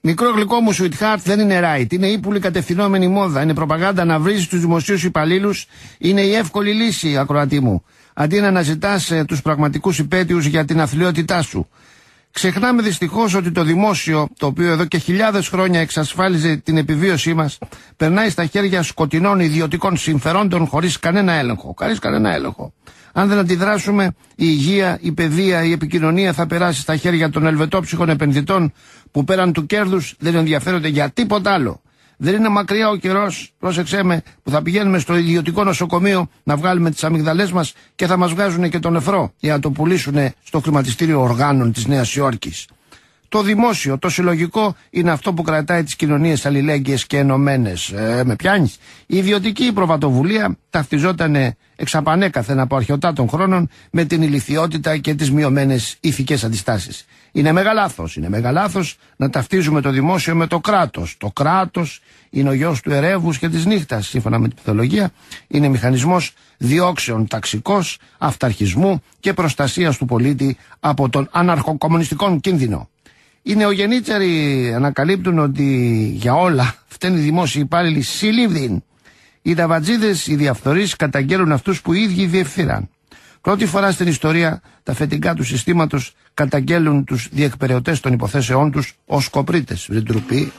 Μικρό γλυκό μου sweetheart δεν είναι right. Είναι ύπουλη κατευθυνόμενη μόδα. Είναι προπαγάνδα να βρίζει τους δημοσίους υπαλλήλους. Είναι η εύκολη λύση, ακροατή μου. Αντί να αναζητάς τους πραγματικούς υπαίτιους για την αθλιότητά σου. Ξεχνάμε δυστυχώς ότι το δημόσιο, το οποίο εδώ και χιλιάδες χρόνια εξασφάλιζε την επιβίωσή μας, περνάει στα χέρια σκοτεινών ιδιωτικών συμφερόντων χωρίς κανένα έλεγχο. Αν δεν αντιδράσουμε, η υγεία, η παιδεία, η επικοινωνία θα περάσει στα χέρια των ελβετόψυχων επενδυτών που πέραν του κέρδους δεν ενδιαφέρονται για τίποτα άλλο. Δεν είναι μακριά ο καιρός, πρόσεξέ με, που θα πηγαίνουμε στο ιδιωτικό νοσοκομείο να βγάλουμε τις αμυγδαλές μας και θα μας βγάζουν και τον νεφρό για να το πουλήσουν στο χρηματιστήριο οργάνων της Νέας Υόρκης. Το δημόσιο, το συλλογικό είναι αυτό που κρατάει τις κοινωνίες αλληλέγγυες και ενωμένες. Με πιάνεις. Η ιδιωτική πρωτοβουλία ταυτιζόταν εξαπανέκαθεν από αρχαιοτά των χρόνων με την ηλιθιότητα και τις μειωμένες ηθικές αντιστάσεις. Είναι μεγάλο λάθος να ταυτίζουμε το δημόσιο με το κράτος. Το κράτος είναι ο γιος του ερεύους και της νύχτας, σύμφωνα με την πυθολογία. Είναι μηχανισμός διώξεων ταξικός, αυταρχισμού και προστασίας του πολίτη από τον αναρχοκομμουνιστικό κίνδυνο. Οι νεογεννήτσαροι ανακαλύπτουν ότι για όλα φταίνουν οι δημόσιοι υπάλληλοι συλλήβδιν. Οι ταβατζίδες, οι διαφθορείς καταγγέλουν αυτούς που οι ίδιοι διευθύναν. Πρώτη φορά στην ιστορία τα αφεντικά του συστήματος καταγγέλουν τους διεκπεραιωτές των υποθέσεών τους ως κοπρίτες. Δεν ντροπή.